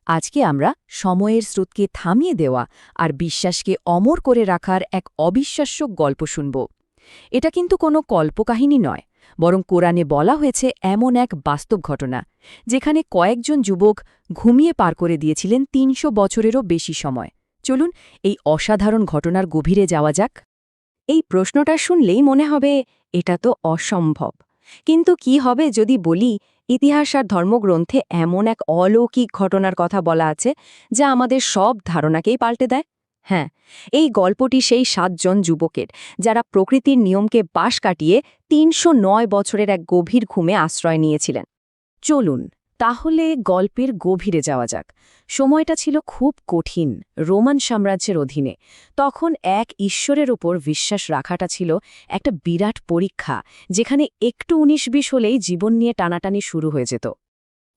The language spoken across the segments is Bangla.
আজকে আমরা সময়ের স্রোতকে থামিয়ে দেওয়া আর বিশ্বাসকে অমর করে রাখার এক অবিশ্বাস্য গল্প শুনব। এটা কিন্তু কোনো কল্পকাহিনী নয়, বরং কোরআনে বলা হয়েছে এমন এক বাস্তব ঘটনা, যেখানে কয়েকজন যুবক ঘুমিয়ে পার করে দিয়েছিলেন ৩০০ বছরেরও বেশি সময়। চলুন এই অসাধারণ ঘটনার গভীরে যাওয়া যাক। এই প্রশ্নটা শুনলেই মনে হবে এটা তো অসম্ভব, কিন্তু কি হবে যদি বলি ইতিহাস আর ধর্মগ্রন্থে এমন এক অলৌকিক ঘটনার কথা বলা আছে যা আমাদের সব ধারণাকেই পাল্টে দেয়। হ্যাঁ, এই গল্পটি সেই ৭ জন যুবকের, যারা প্রকৃতির নিয়মকে পাশ কাটিয়ে ৩০৯ বছরের এক গভীর ঘুমে আশ্রয় নিয়েছিলেন। চলুন তাহলে গল্পের গভীরে যাওয়া যাক। সময়টা ছিল খুব কঠিন, রোমান সাম্রাজ্যের অধীনে। তখন এক ঈশ্বরের ওপর বিশ্বাস রাখাটা ছিল একটা বিরাট পরীক্ষা, যেখানে একটু ১৯-২০ হলেই জীবন নিয়ে টানাটানি শুরু হয়ে যেত।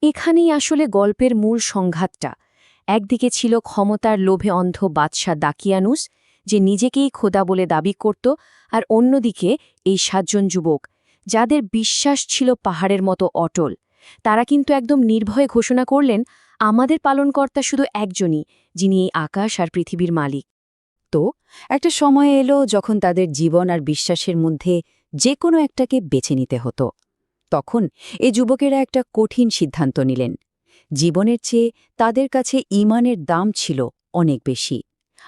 এখানেই আসলে গল্পের মূল সংঘাতটা। একদিকে ছিল ক্ষমতার লোভে অন্ধ বাদশা দাকিয়ানুস, যে নিজেকেই খোদা বলে দাবি করত, আর অন্যদিকে এই ৭ জন যুবক, যাদের বিশ্বাস ছিল পাহাড়ের মতো অটল। তারা কিন্তু একদম নির্ভয়ে ঘোষণা করলেন, আমাদের পালনকর্তা শুধু একজনই, যিনি এই আকাশ আর পৃথিবীর মালিক। তো একটা সময় এলো যখন তাদের জীবন আর বিশ্বাসের মধ্যে যে কোনো একটাকে বেছে নিতে হতো। তখন এই যুবকেরা একটা কঠিন সিদ্ধান্ত নিলেন। জীবনের চেয়ে তাদের কাছে ঈমানের দাম ছিল অনেক বেশি,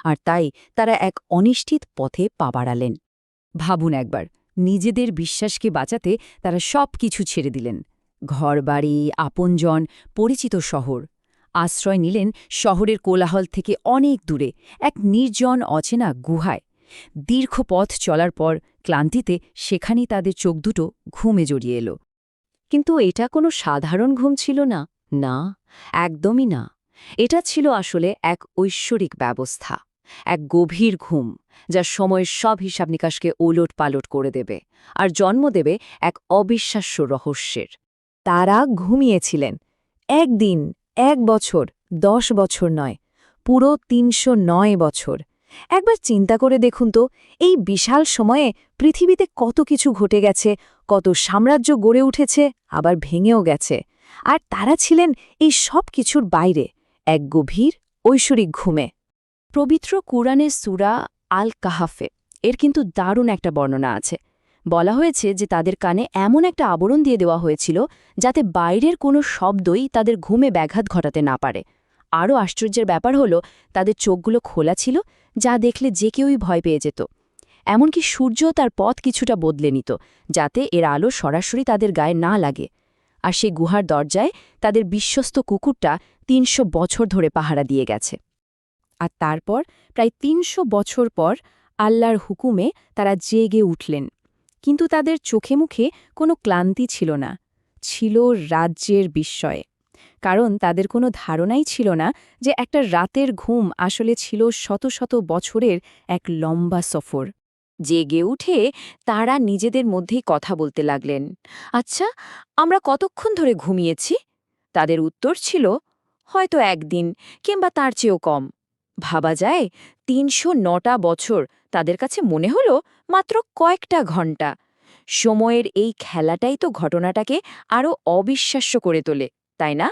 আর তাই তারা এক অনিশ্চিত পথে পা বাড়ালেন। ভাবুন একবার, নিজেদের বিশ্বাসকে বাঁচাতে তারা সব কিছু ছেড়ে দিলেন। ঘরবাড়ি, আপনজন, পরিচিত শহর। আশ্রয় নিলেন শহরের কোলাহল থেকে অনেক দূরে, এক নির্জন অচেনা গুহায়। দীর্ঘ পথ চলার পর ক্লান্তিতে সেখানেই তাদের চোখ দুটো ঘুমে জড়িয়ে এলো। কিন্তু এটা কোনো সাধারণ ঘুম ছিল না। না, একদমই না। এটা ছিল আসলে এক ঐশ্বরিক ব্যবস্থা, এক গভীর ঘুম, যা সময়ের সব হিসাব নিকাশকে ওলট পালট করে দেবে আর জন্ম দেবে এক অবিশ্বাস্য রহস্যের। তারা ঘুমিয়েছিলেন একদিন, ১ বছর, ১০ বছর নয়, পুরো ৩০৯ বছর। একবার চিন্তা করে দেখুন তো, এই বিশাল সময়ে পৃথিবীতে কত কিছু ঘটে গেছে, কত সাম্রাজ্য গড়ে উঠেছে, আবার ভেঙেও গেছে। আর তারা ছিলেন এই সব কিছুর বাইরে, এক গভীর ঐশ্বরিক ঘুমে। পবিত্র কুরআনের সূরা আল কাহাফে এর কিন্তু দারুণ একটা বর্ণনা আছে। বলা হয়েছে যে তাদের কানে এমন একটা আবরণ দিয়ে দেওয়া হয়েছিল, যাতে বাইরের কোনো শব্দই তাদের ঘুমে ব্যাঘাত ঘটাতে না পারে। আরও আশ্চর্যের ব্যাপার হলো, তাদের চোখগুলো খোলা ছিল, যা দেখলে যে কেউই ভয় পেয়ে যেত। এমনকি সূর্য তার পথ কিছুটা বদলে নিত, যাতে এর আলো সরাসরি তাদের গায়ে না লাগে। আর সেই গুহার দরজায় তাদের বিশ্বস্ত কুকুরটা ৩০০ বছর ধরে পাহারা দিয়ে গেছে। আর তারপর প্রায় ৩০০ বছর পর আল্লাহর হুকুমে তারা জেগে উঠলেন। কিন্তু তাদের চোখে মুখে কোনো ক্লান্তি ছিল না, ছিল রাজ্যের বিস্ময়ে। কারণ তাদের কোনো ধারণাই ছিল না যে একটা রাতের ঘুম আসলে ছিল শত শত বছরের এক লম্বা সফর। জেগে উঠে তারা নিজেদের মধ্যেই কথা বলতে লাগলেন, আচ্ছা, আমরা কতক্ষণ ধরে ঘুমিয়েছি? তাদের উত্তর ছিল, হয়তো একদিন কিংবা তার চেয়েও কম। ভাবা যায়, ৩০৯টা বছর তাদের কাছে মনে হলো মাত্র কয়েকটা ঘণ্টা। সময়ের এই খেলাটাই তো ঘটনাটাকে আরও অবিশ্বাস্য করে তোলে, তাই না?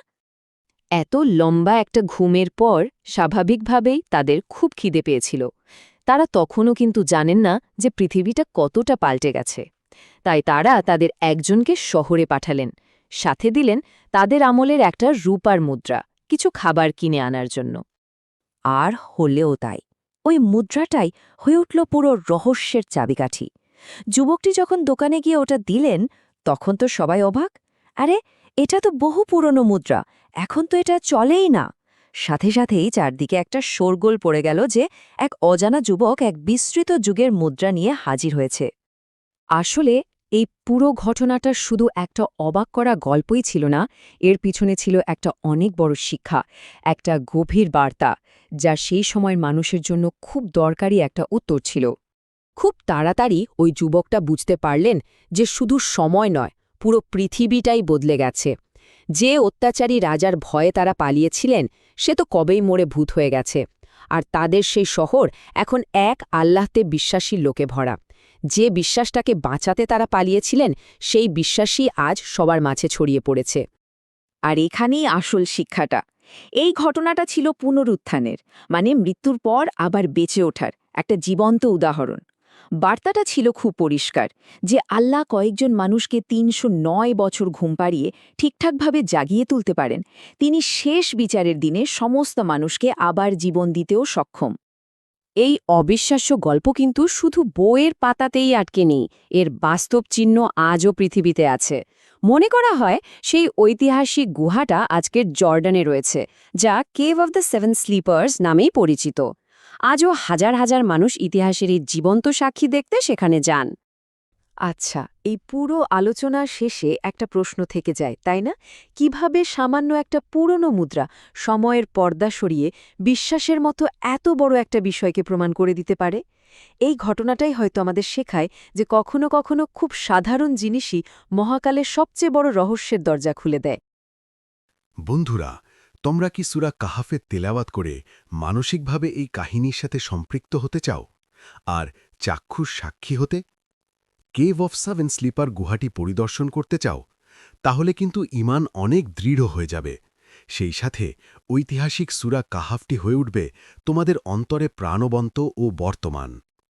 এত লম্বা একটা ঘুমের পর স্বাভাবিকভাবেই তাদের খুব খিদে পেয়েছিল। তারা তখনও কিন্তু জানেন না যে পৃথিবীটা কতটা পাল্টে গেছে। তাই তারা তাদের একজনকে শহরে পাঠালেন, সাথে দিলেন তাদের আমলের একটা রূপার মুদ্রা, কিছু খাবার কিনে আনার জন্য। আর হলেও তাই, ওই মুদ্রাটাই হয়ে উঠল পুরো রহস্যের চাবিকাঠি। যুবকটি যখন দোকানে গিয়ে ওটা দিলেন, তখন তো সবাই অবাক। আরে, এটা তো বহু পুরনো মুদ্রা, এখন তো এটা চলেই না। সাথে সাথেই চারদিকে একটা শোরগোল পড়ে গেল যে এক অজানা যুবক এক বিস্তৃত যুগের মুদ্রা নিয়ে হাজির হয়েছে। আসলে এই পুরো ঘটনাটা শুধু একটা অবাক করা গল্পই ছিল না, এর পিছনে ছিল একটা অনেক বড় শিক্ষা, একটা গভীর বার্তা, যা সেই সময়ের মানুষের জন্য খুব দরকারি একটা উত্তর ছিল। খুব তাড়াতাড়ি ওই যুবকটা বুঝতে পারলেন যে শুধু সময় নয়, পুরো পৃথিবীটাই বদলে গেছে। যে অত্যাচারী রাজার ভয়ে তারা পালিয়েছিলেন, সে তো কবেই মরে ভূত হয়ে গেছে। আর তাদের সেই শহর এখন এক আল্লাহতে বিশ্বাসী লোকে ভরা। যে বিশ্বাসটাকে বাঁচাতে তারা পালিয়েছিলেন, সেই বিশ্বাসই আজ সবার মাঝে ছড়িয়ে পড়েছে। আর এখানেই আসল শিক্ষাটা। এই ঘটনাটা ছিল পুনরুত্থানের, মানে মৃত্যুর পর আবার বেঁচে ওঠার একটা জীবন্ত উদাহরণ। বার্তাটা ছিল খুব পরিষ্কার যে আল্লাহ কয়েকজন মানুষকে ৩০৯ বছর ঘুম পাড়িয়ে ঠিকঠাকভাবে জাগিয়ে তুলতে পারেন। তিনি শেষ বিচারের দিনে সমস্ত মানুষকে আবার জীবন দিতেও সক্ষম। এই অবিশ্বাস্য গল্প কিন্তু শুধু বইয়ের পাতাতেই আটকে নেই, এর বাস্তব চিহ্ন আজও পৃথিবীতে আছে। মনে করা হয় সেই ঐতিহাসিক গুহাটা আজকের জর্ডানে রয়েছে, যা cave of the seven sleepers নামেই পরিচিত। আজও হাজার হাজার মানুষ ইতিহাসের এই জীবন্ত সাক্ষী দেখতে সেখানে যান। আচ্ছা, এই পুরো আলোচনার শেষে একটা প্রশ্ন থেকে যায়, তাই না? কিভাবে সামান্য একটা পুরনো মুদ্রা সময়ের পর্দা সরিয়ে বিশ্বাসের মতো এত বড় একটা বিষয়কে প্রমাণ করে দিতে পারে? এই ঘটনাটাই হয়তো আমাদের শেখায় যে কখনো কখনো খুব সাধারণ জিনিসই মহাকালের সবচেয়ে বড় রহস্যের দরজা খুলে দেয়। বন্ধুরা, তোমরা কি সূরা কাহাফের তেলাওয়াত করে মানসিকভাবে এই কাহিনীর সাথে সম্পৃক্ত হতে চাও আর চাক্ষুষ সাক্ষী হতে? কেভ অফ সেভেন স্লিপার গুহাটি পরিদর্শন করতে চাও? তাহলে কিন্তু ঈমান অনেক দৃঢ় হয়ে যাবে। সেই সাথে ঐতিহাসিক সূরা কাহাফটি হয়ে উঠবে তোমাদের অন্তরে প্রাণবন্ত ও বর্তমান।